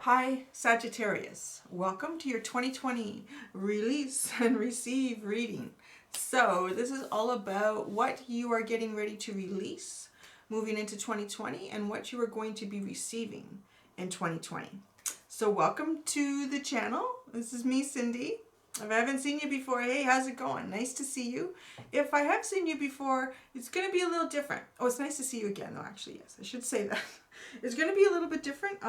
Hi, Sagittarius. Welcome to your 2020 release and receive reading. So this is all about what you are getting ready to release moving into 2020 and what you are going to be receiving in 2020. So welcome to the channel. This is me, Cindy. If I haven't seen you before, hey, how's it going? Nice to see you. If I have seen you before, it's going to be a little different. Oh, it's nice to see you again, though, actually, yes. I should say that. It's going to be a little bit different.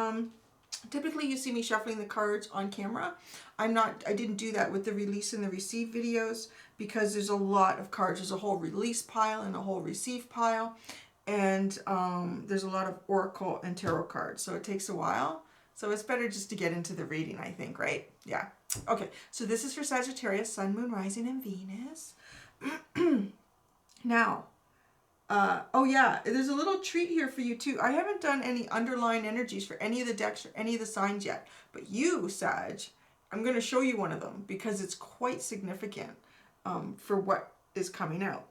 Typically you see me shuffling the cards on camera. I didn't do that with the release and the receive videos because there's a lot of cards. There's a whole release pile and a whole receive pile. And there's a lot of oracle and tarot cards. So it takes a while. So it's better just to get into the reading, I think, right? Yeah. Okay, so this is for Sagittarius, Sun, Moon, Rising, and Venus. Now, oh yeah, there's a little treat here for you too. I haven't done any underlying energies for any of the decks or any of the signs yet. But you, Sag, I'm going to show you one of them because it's quite significant for what is coming out.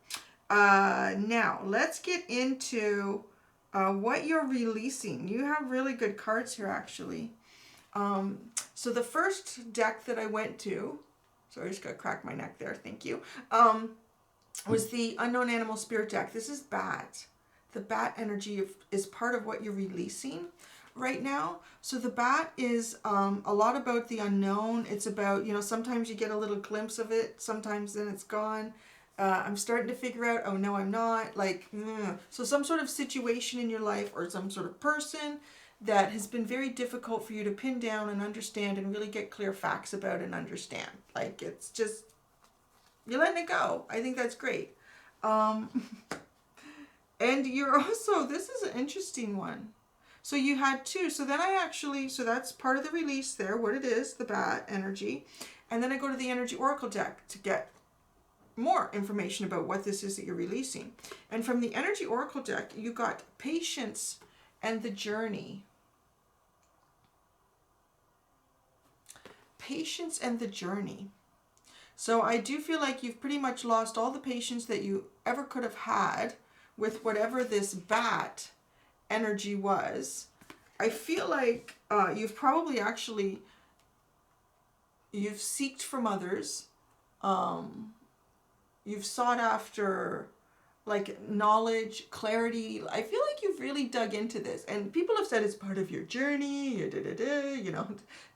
Now, let's get into what you're releasing. You have really good cards here, actually. So the first deck that I went to, sorry, I just got to crack my neck there, thank you, was the Unknown Animal Spirit deck. This is Bat. The Bat energy is part of what you're releasing right now. So the Bat is a lot about the unknown. It's about, sometimes you get a little glimpse of it, sometimes then it's gone. I'm starting to figure out, oh no, I'm not. So some sort of situation in your life or some sort of person that has been very difficult for you to pin down and understand and really get clear facts about and understand. Like, it's just, you're letting it go. I think that's great. And you're also, this is an interesting one. So you had two. So then so that's part of the release there, what it is, the Bat energy. And then I go to the Energy Oracle deck to get more information about what this is that you're releasing. And from the Energy Oracle deck, you got Patience and the Journey. Patience and the Journey. So I do feel like you've pretty much lost all the patience that you ever could have had with whatever this Bat energy was. I feel like you've probably actually, you've seeked from others. You've sought after like knowledge, clarity. I feel like you've really dug into this, and people have said it's part of your journey.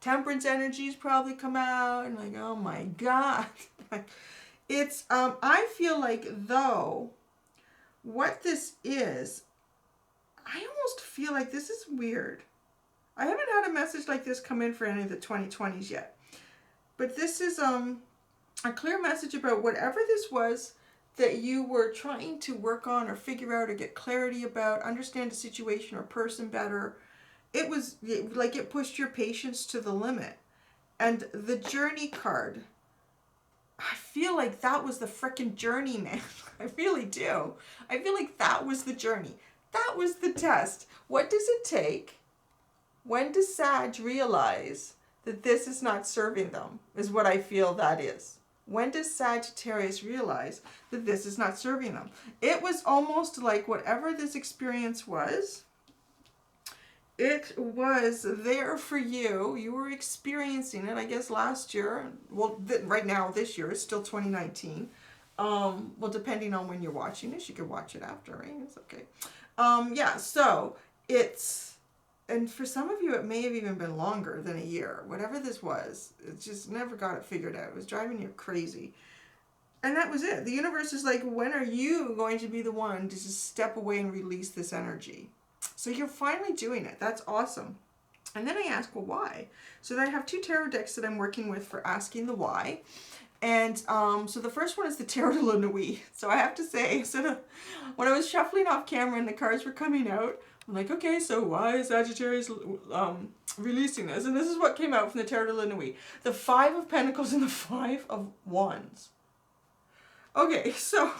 Temperance energies probably come out, and like, oh my God, it's. I feel like though, what this is, I almost feel like this is weird. I haven't had a message like this come in for any of the 2020s yet, but this is a clear message about whatever this was that you were trying to work on or figure out or get clarity about, understand a situation or person better. It was like it pushed your patience to the limit. And the Journey card, I feel like that was the frickin' journey, man. I really do. I feel like that was the journey. That was the test. What does it take? When does Sag realize that this is not serving them, is what I feel that is. When does Sagittarius realize that this is not serving them? It was almost like whatever this experience was, it was there for you. You were experiencing it, I guess, last year. Well, right now, this year, it's still 2019. Well, depending on when you're watching this, you can watch it after, right? It's okay. Yeah, so it's... And for some of you, it may have even been longer than a year. Whatever this was, it just never got it figured out. It was driving you crazy. And that was it. The universe is like, when are you going to be the one to just step away and release this energy? So you're finally doing it. That's awesome. And then I ask, well, why? So then I have two tarot decks that I'm working with for asking the why. And so the first one is the Tarot de la Nuit. So I have to say, when I was shuffling off camera and the cards were coming out, I'm like, okay, so why is Sagittarius releasing this? And this is what came out from the Tarot de la Nuit. The Five of Pentacles and the Five of Wands. Okay, so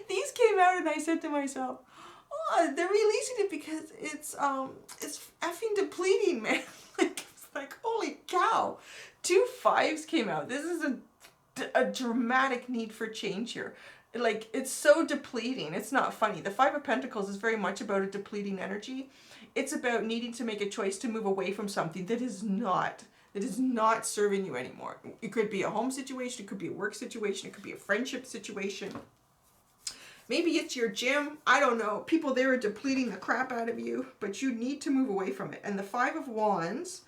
these came out and I said to myself, oh, they're releasing it because it's effing depleting, man. like, holy cow. Two fives came out. This is a dramatic need for change here. Like, it's so depleting. It's not funny. The Five of Pentacles is very much about a depleting energy. It's about needing to make a choice to move away from something that is not serving you anymore. It could be a home situation, it could be a work situation, it could be a friendship situation. Maybe it's your gym. I don't know. People there are depleting the crap out of you, but you need to move away from it. And the Five of Wands,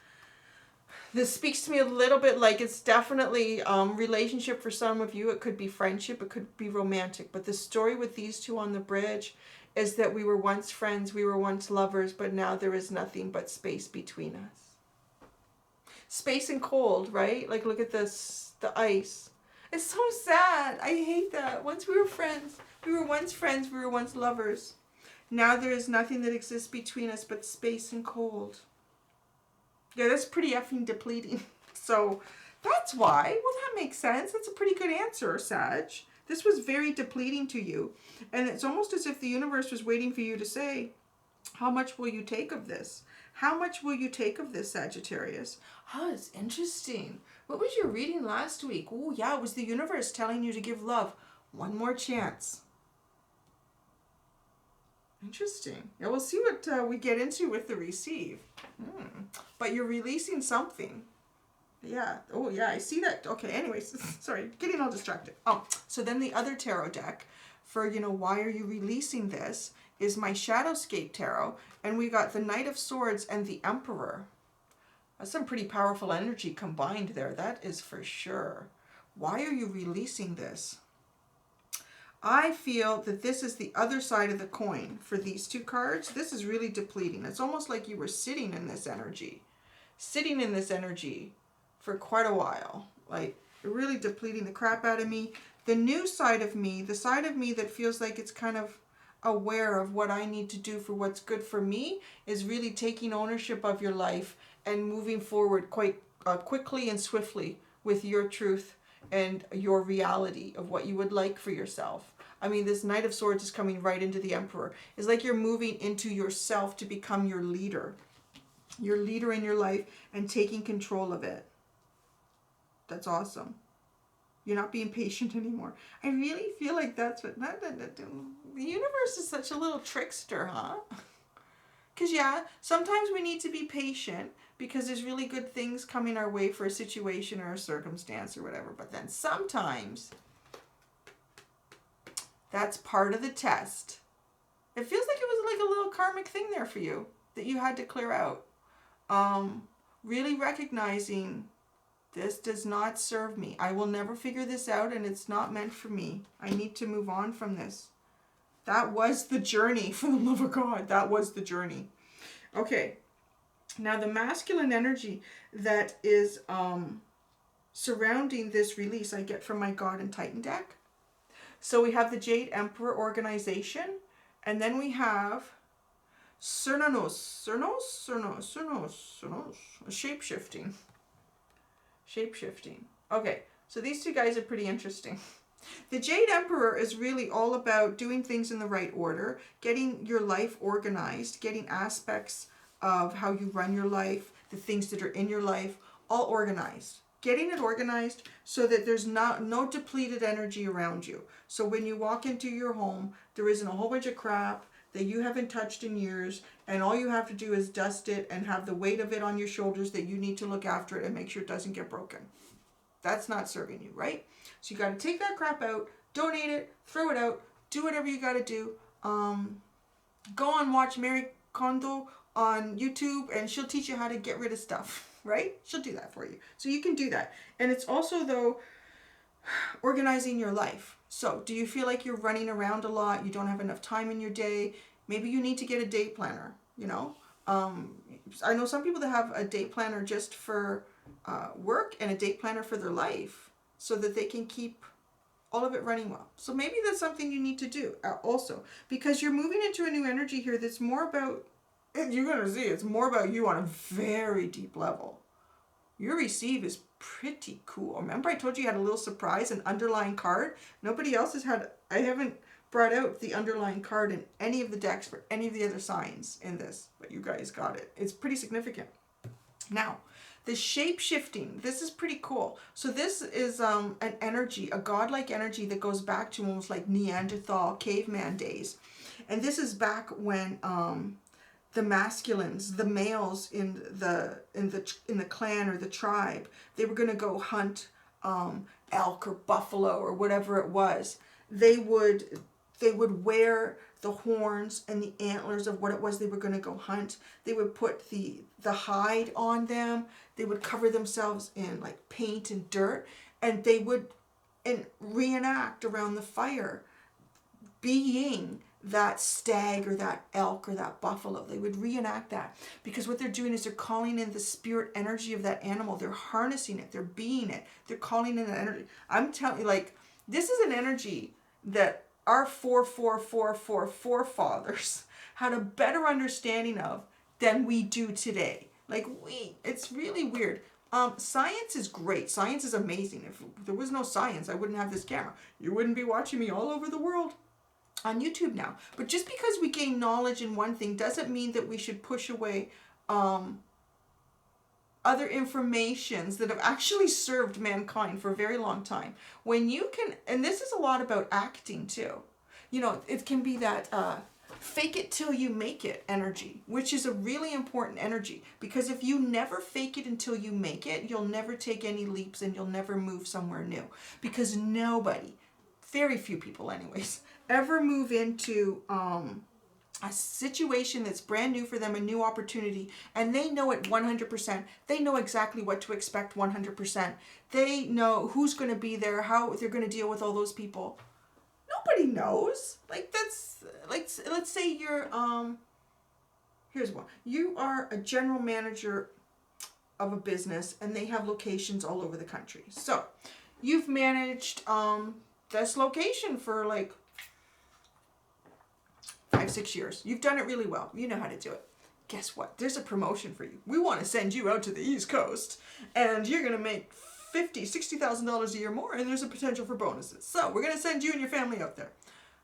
this speaks to me a little bit like it's definitely relationship for some of you. It could be friendship, it could be romantic. But the story with these two on the bridge is that we were once friends, we were once lovers, but now there is nothing but space between us. Space and cold, right? Like, look at this, the ice. It's so sad. I hate that. Once we were friends. We were once friends, we were once lovers. Now there is nothing that exists between us but space and cold. Yeah, that's pretty effing depleting. So that's why. Well, that makes sense. That's a pretty good answer, Sag. This was very depleting to you. And it's almost as if the universe was waiting for you to say, how much will you take of this? How much will you take of this, Sagittarius? Oh, it's interesting. What was your reading last week? Oh, yeah, it was the universe telling you to give love one more chance. Interesting. Yeah, we'll see what we get into with the receive. But you're releasing something. Yeah. Oh, yeah, I see that. Okay, anyways, sorry, getting all distracted. Oh, so then the other tarot deck for, why are you releasing this is my Shadowscape Tarot. And we got the Knight of Swords and the Emperor. That's some pretty powerful energy combined there. That is for sure. Why are you releasing this? I feel that this is the other side of the coin for these two cards. This is really depleting. It's almost like you were sitting in this energy for quite a while. Like, really depleting the crap out of me. The new side of me, the side of me that feels like it's kind of aware of what I need to do for what's good for me, is really taking ownership of your life and moving forward quite quickly and swiftly with your truth and your reality of what you would like for yourself. I mean, this Knight of Swords is coming right into the Emperor. It's like you're moving into yourself to become your leader in your life and taking control of it. That's awesome. You're not being patient anymore. I really feel like that's what... The universe is such a little trickster, huh? Because, yeah, sometimes we need to be patient because there's really good things coming our way for a situation or a circumstance or whatever. But then sometimes that's part of the test. It feels like it was like a little karmic thing there for you that you had to clear out. Really recognizing this does not serve me. I will never figure this out and it's not meant for me. I need to move on from this. That was the journey, for the love of God. That was the journey. Okay. Now the masculine energy that is surrounding this release I get from my God and Titan deck. So we have the Jade Emperor organization. And then we have Cernos. Shape-shifting. Shape-shifting. Okay. So these two guys are pretty interesting. The Jade Emperor is really all about doing things in the right order, getting your life organized, getting aspects of how you run your life, the things that are in your life, all organized. Getting it organized so that there's no depleted energy around you. So when you walk into your home, there isn't a whole bunch of crap that you haven't touched in years, and all you have to do is dust it and have the weight of it on your shoulders that you need to look after it and make sure it doesn't get broken. That's not serving you, right? So you got to take that crap out, donate it, throw it out, do whatever you got to do. Go and watch Mary Kondo on YouTube and she'll teach you how to get rid of stuff, right? She'll do that for you. So you can do that. And it's also, though, organizing your life. So do you feel like you're running around a lot? You don't have enough time in your day? Maybe you need to get a date planner, I know some people that have a date planner just for work and a date planner for their life so that they can keep all of it running well. So maybe that's something you need to do also, because you're moving into a new energy here that's more about, you're going to see, it's more about you on a very deep level. Your receive is pretty cool. Remember I told you had a little surprise, an underlying card? Nobody else has had, I haven't brought out the underlying card in any of the decks for any of the other signs in this, but you guys got it. It's pretty significant. Now, the shape-shifting, this is pretty cool. So this is an energy, a godlike energy that goes back to almost like Neanderthal caveman days. And this is back when the masculines, the males in the clan or the tribe, they were going to go hunt elk or buffalo or whatever it was. They would wear the horns and the antlers of what it was they were going to go hunt. They would put the hide on them. They would cover themselves in like paint and dirt, and they would reenact around the fire being that stag or that elk or that buffalo. They would reenact that, because what they're doing is they're calling in the spirit energy of that animal. They're harnessing it. They're being it. They're calling in that energy. I'm telling you, like, this is an energy that our forefathers had a better understanding of than we do today. Like, it's really weird. Science is great. Science is amazing. If there was no science, I wouldn't have this camera. You wouldn't be watching me all over the world on YouTube now. But just because we gain knowledge in one thing doesn't mean that we should push away other informations that have actually served mankind for a very long time. When you can, and this is a lot about acting too. You know, it can be that fake it till you make it energy, which is a really important energy, because if you never fake it until you make it, you'll never take any leaps and you'll never move somewhere new, because nobody, very few people anyways, ever move into a situation that's brand new for them, a new opportunity, and they know it 100%. They know exactly what to expect 100%. They know who's going to be there, how they're going to deal with all those people. Nobody knows. Like, that's, like, let's say you're, here's one. You are a general manager of a business and they have locations all over the country. So you've managed this location for like 5-6 years. You've done it really well. You know how to do it. Guess what? There's a promotion for you. We want to send you out to the East Coast, and you're going to make $50,000-$60,000 a year more, and there's a potential for bonuses. So we're going to send you and your family out there.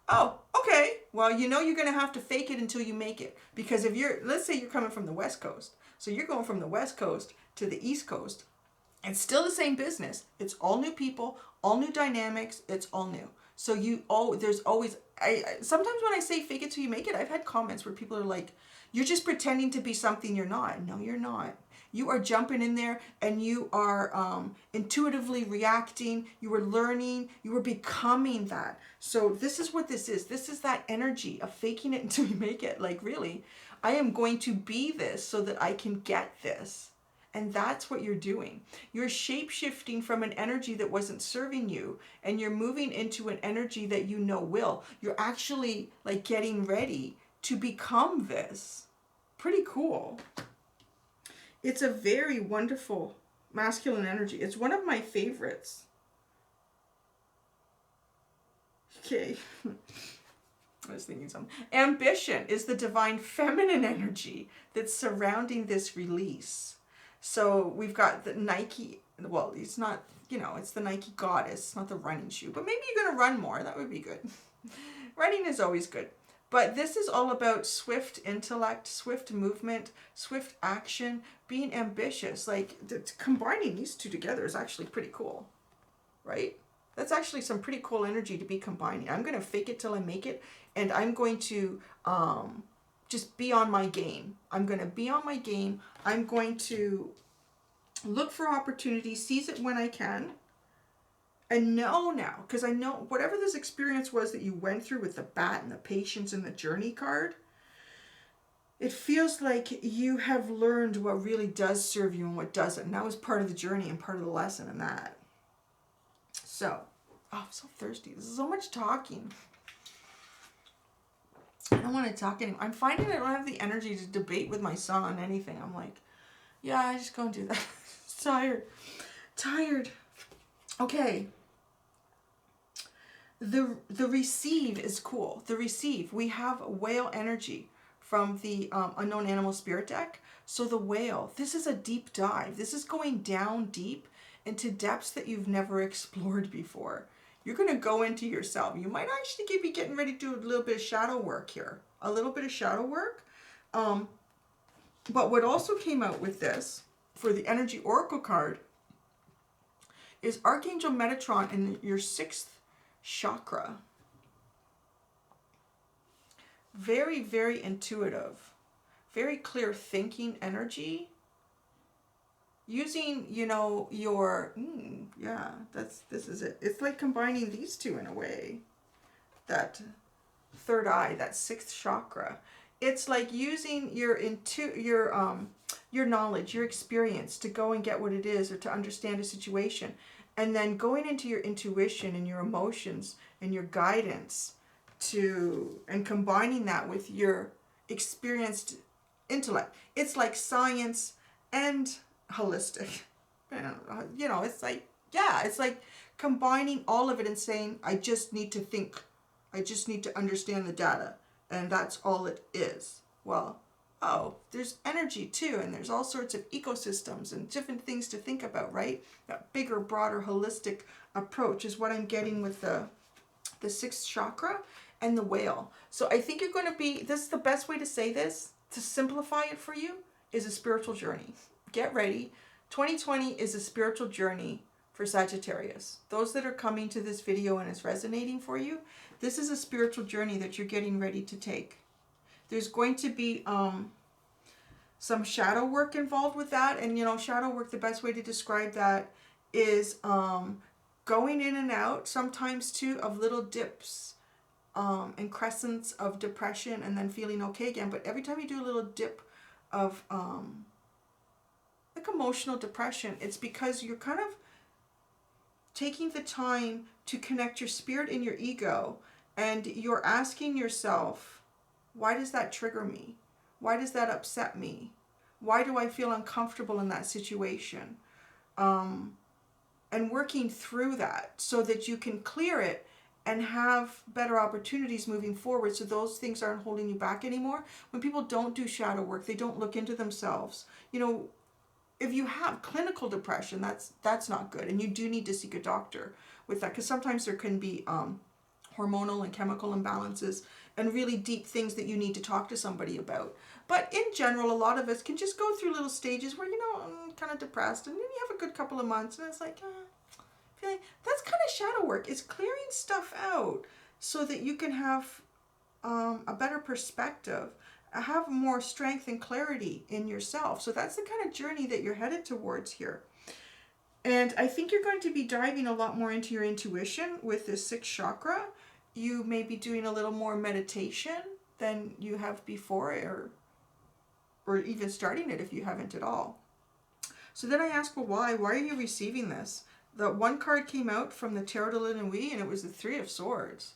Oh, okay. Well, you know you're going to have to fake it until you make it, because if you're, let's say you're coming from the West Coast, so you're going from the West Coast to the East Coast, and still the same business. It's all new people, all new dynamics. It's all new. So there's always, sometimes when I say fake it till you make it, I've had comments where people are like, you're just pretending to be something you're not. No, you're not. You are jumping in there and you are intuitively reacting. You are learning. You are becoming that. So this is what this is. This is that energy of faking it until you make it. Like, really, I am going to be this so that I can get this. And that's what you're doing. You're shape-shifting from an energy that wasn't serving you, and you're moving into an energy that you know will. You're actually like getting ready to become this. Pretty cool. It's a very wonderful masculine energy. It's one of my favorites. Okay. I was thinking something. Ambition is the divine feminine energy that's surrounding this release. So we've got the Nike, well, it's not, you know, it's the Nike goddess, it's not the running shoe, but maybe you're going to run more. That would be good. Running is always good. But this is all about swift intellect, swift movement, swift action, being ambitious. Like, combining these two together is actually pretty cool, right? That's actually some pretty cool energy to be combining. I'm going to fake it till I make it, and I'm going to just be on my game. I'm going to be on my game. I'm going to look for opportunities, seize it when I can, and know now, because I know whatever this experience was that you went through with the bat and the patience and the journey card, it feels like you have learned what really does serve you and what doesn't. And that was part of the journey and part of the lesson in that. So, oh, I'm so thirsty. This is so much talking. I don't want to talk anymore. I'm finding I don't have the energy to debate with my son on anything. I'm like, yeah, I just go and do that. Tired. Okay. The receive is cool. The receive. We have whale energy from the unknown animal spirit deck. So the whale, this is a deep dive. This is going down deep into depths that you've never explored before. You're going to go into yourself. You might actually be getting ready to do a little bit of shadow work here. A little bit of shadow work. But what also came out with this, for the Energy Oracle card, is Archangel Metatron in your 6th chakra. Very, very intuitive. very clear thinking energy. Using, you know, your, yeah, this is it. It's like combining these two in a way. That third eye, that sixth chakra. It's like using your knowledge, your experience to go and get what it is, or to understand a situation. And then going into your intuition and your emotions and your guidance and combining that with your experienced intellect. It's like science and holistic. You know, it's like, yeah, it's like combining all of it and saying, I just need to think. I just need to understand the data. And that's all it is. Well, oh, there's energy too. And there's all sorts of ecosystems and different things to think about, right? That bigger, broader, holistic approach is what I'm getting with the sixth chakra and the whale. So I think you're going to be, this is the best way to say this, to simplify it for you, is a spiritual journey. Get ready. 2020 is a spiritual journey for Sagittarius. Those that are coming to this video and it's resonating for you, this is a spiritual journey that you're getting ready to take. There's going to be some shadow work involved with that. And, you know, shadow work, the best way to describe that is going in and out, sometimes too, of little dips and crescents of depression and then feeling okay again. But every time you do a little dip of like emotional depression, it's because you're kind of taking the time to connect your spirit and your ego, and you're asking yourself, why does that trigger me? Why does that upset me? Why do I feel uncomfortable in that situation? And working through that so that you can clear it and have better opportunities moving forward, so those things aren't holding you back anymore. When people don't do shadow work, they don't look into themselves. You know, if you have clinical depression, that's not good, and you do need to seek a doctor with that, because sometimes there can be hormonal and chemical imbalances and really deep things that you need to talk to somebody about. But in general, a lot of us can just go through little stages where, you know, I'm kind of depressed, and then you have a good couple of months, and it's like, feeling, that's kind of shadow work. It's clearing stuff out so that you can have a better perspective, have more strength and clarity in yourself. So that's the kind of journey that you're headed towards here. And I think you're going to be diving a lot more into your intuition with this sixth chakra. You may be doing a little more meditation than you have before, or even starting it if you haven't at all. So then I ask, well, why? Why are you receiving this? The one card came out from the Tarot de la Nuit, and it was the Three of Swords.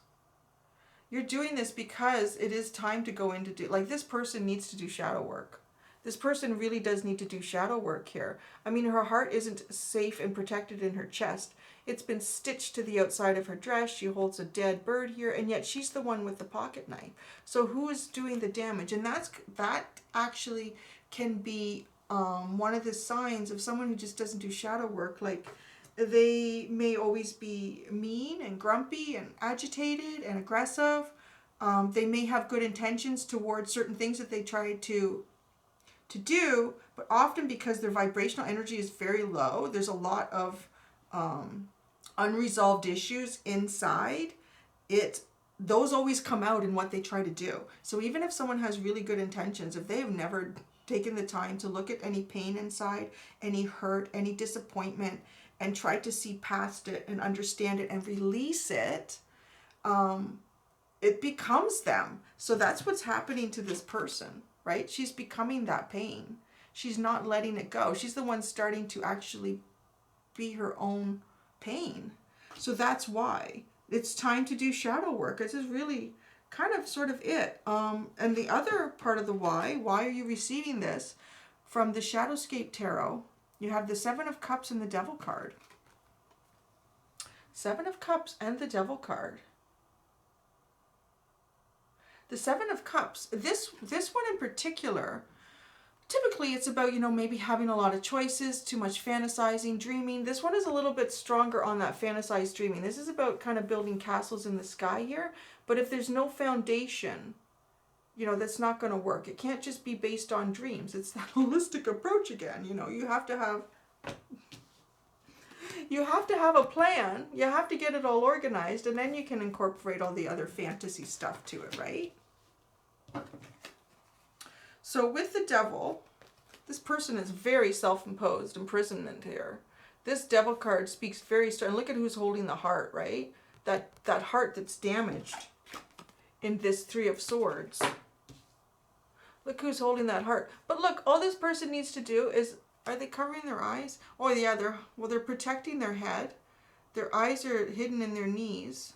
You're doing this because it is time to go into like, this person needs to do shadow work. This person really does need to do shadow work here. I mean, her heart isn't safe and protected in her chest. It's been stitched to the outside of her dress. She holds a dead bird here, and yet she's the one with the pocket knife. So who is doing the damage? And that actually can be one of the signs of someone who just doesn't do shadow work. Like, they may always be mean and grumpy and agitated and aggressive. They may have good intentions towards certain things that they try to do, but often because their vibrational energy is very low, there's a lot of unresolved issues inside. Those always come out in what they try to do. So even if someone has really good intentions, if they have never taken the time to look at any pain inside, any hurt, any disappointment, and try to see past it and understand it and release it, it becomes them. So that's what's happening to this person, right? She's becoming that pain. She's not letting it go. She's the one starting to actually be her own pain. So that's why it's time to do shadow work. This is really kind of sort of it. And the other part of the why are you receiving this? From the Shadowscape Tarot, you have the Seven of Cups and the Devil card. Seven of Cups and the Devil card. The Seven of Cups, this one in particular, typically it's about, you know, maybe having a lot of choices, too much fantasizing, dreaming. This one is a little bit stronger on that fantasized dreaming. This is about kind of building castles in the sky here. But if there's no foundation, you know, that's not going to work. It can't just be based on dreams. It's that holistic approach again. You know, you have to have a plan. You have to get it all organized, and then you can incorporate all the other fantasy stuff to it, right? So with the devil, this person is very self-imposed imprisonment here. This devil card speaks very strong. Look at who's holding the heart, right? That heart that's damaged in this Three of Swords. Look who's holding that heart. But look, all this person needs to do is, are they covering their eyes? Oh yeah, they're protecting their head. Their eyes are hidden in their knees.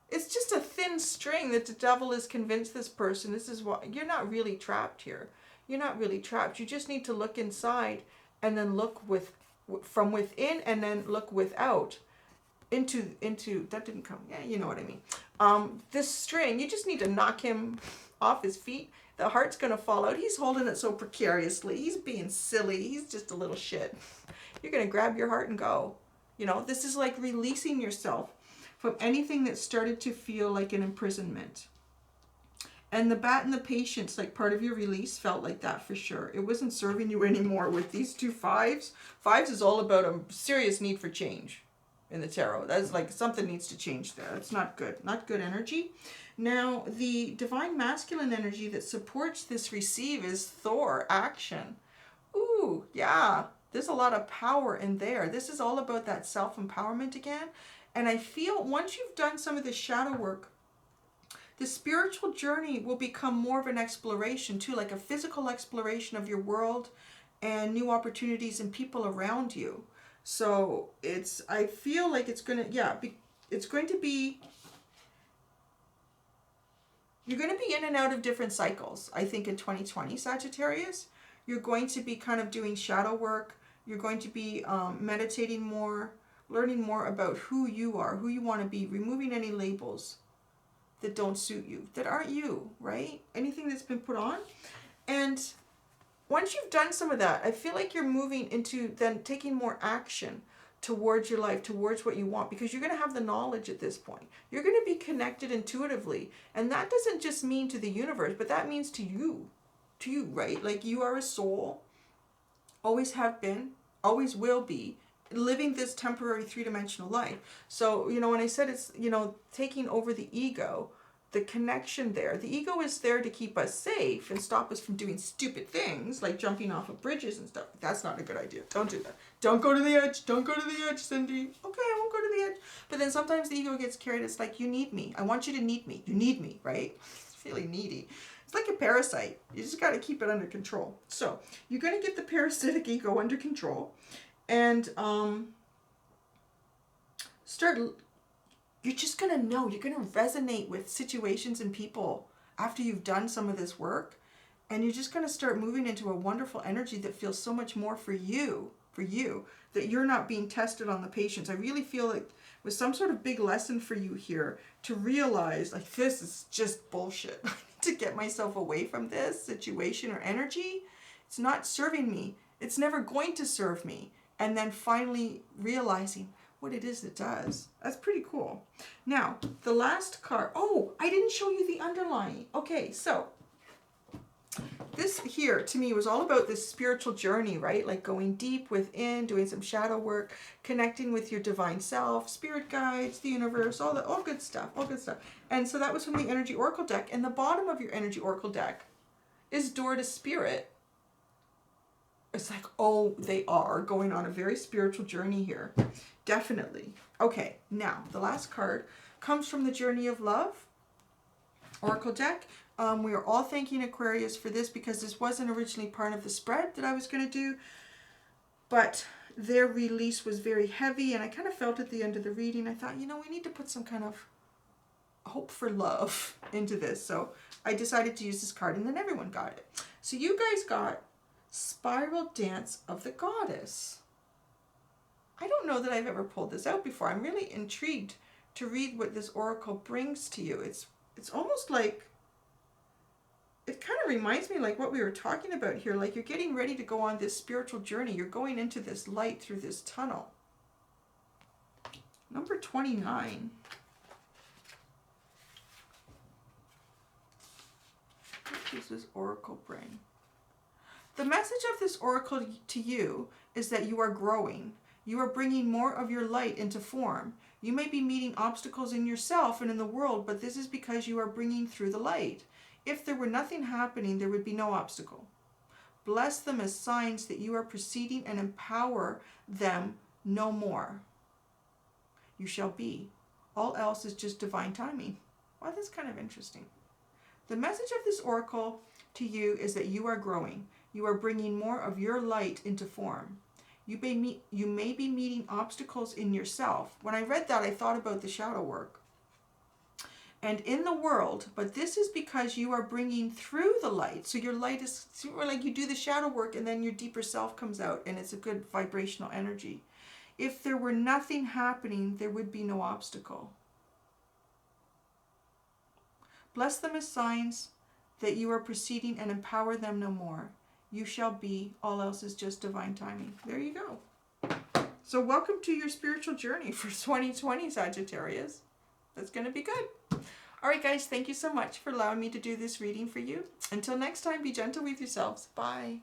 It's just a thin string that the devil is convinced this person, this is what, you're not really trapped here. You're not really trapped. You just need to look inside and then look from within and then look without into, that didn't come, yeah, you know what I mean. This string, you just need to knock him off his feet. The heart's going to fall out. He's holding it so precariously. He's being silly. He's just a little shit. You're going to grab your heart and go. You know, this is like releasing yourself from anything that started to feel like an imprisonment. And the bat and the patience, like part of your release felt like that for sure. It wasn't serving you anymore with these two fives. Fives is all about a serious need for change in the tarot. That's like something needs to change there. That's not good. Not good energy. Now, the divine masculine energy that supports this receive is Thor, action. Ooh, yeah. There's a lot of power in there. This is all about that self-empowerment again. And I feel once you've done some of the shadow work, the spiritual journey will become more of an exploration too, like a physical exploration of your world and new opportunities and people around you. So I feel like it's going to, yeah, it's going to be, you're going to be in and out of different cycles, I think, in 2020, Sagittarius. You're going to be kind of doing shadow work. You're going to be meditating more, learning more about who you are, who you want to be, removing any labels that don't suit you, that aren't you, right? Anything that's been put on. And once you've done some of that, I feel like you're moving into then taking more action towards your life, towards what you want, because you're going to have the knowledge at this point. You're going to be connected intuitively. And that doesn't just mean to the universe, but that means to you, right? Like you are a soul, always have been, always will be, living this temporary three-dimensional life. So, you know, when I said it's, you know, taking over the ego, the connection there, the ego is there to keep us safe and stop us from doing stupid things like jumping off of bridges and stuff. That's not a good idea. Don't do that. Don't go to the edge. Don't go to the edge, Cindy. Okay, I won't go to the edge. But then sometimes the ego gets carried. It's like, you need me. I want you to need me. You need me, right? It's really needy. It's like a parasite. You just got to keep it under control. So you're going to get the parasitic ego under control and you're just going to know, you're going to resonate with situations and people after you've done some of this work. And you're just going to start moving into a wonderful energy that feels so much more for you, that you're not being tested on the patience. I really feel like it was some sort of big lesson for you here to realize, like, this is just bullshit. I need to get myself away from this situation or energy. It's not serving me. It's never going to serve me. And then finally realizing what it is that does. That's pretty cool. Now, the last card. Oh, I didn't show you the underlying. Okay, so this here to me was all about this spiritual journey, right? Like going deep within, doing some shadow work, connecting with your divine self, spirit guides, the universe, all good stuff, all good stuff. And so that was from the Energy Oracle deck. And the bottom of your Energy Oracle deck is Door to Spirit. It's like, oh, they are going on a very spiritual journey here. Definitely. Okay, now the last card comes from the Journey of Love Oracle deck. We are all thanking Aquarius for this because this wasn't originally part of the spread that I was going to do. But their release was very heavy, and I kind of felt at the end of the reading, I thought, you know, we need to put some kind of hope for love into this. So I decided to use this card, and then everyone got it. So you guys got Spiral Dance of the Goddess. I don't know that I've ever pulled this out before. I'm really intrigued to read what this oracle brings to you. It's almost like, it kind of reminds me like what we were talking about here. Like you're getting ready to go on this spiritual journey. You're going into this light through this tunnel. Number 29. What does this oracle bring? The message of this oracle to you is that you are growing. You are bringing more of your light into form. You may be meeting obstacles in yourself and in the world, but this is because you are bringing through the light. If there were nothing happening, there would be no obstacle. Bless them as signs that you are proceeding and empower them no more. You shall be. All else is just divine timing. Well, that's kind of interesting. The message of this oracle to you is that you are growing. You are bringing more of your light into form. You may be meeting obstacles in yourself. When I read that, I thought about the shadow work. And in the world, but this is because you are bringing through the light. So your light is like you do the shadow work and then your deeper self comes out and it's a good vibrational energy. If there were nothing happening, there would be no obstacle. Bless them as signs that you are proceeding and empower them no more. You shall be. All else is just divine timing. There you go. So welcome to your spiritual journey for 2020, Sagittarius. That's going to be good. All right, guys, thank you so much for allowing me to do this reading for you. Until next time, be gentle with yourselves. Bye.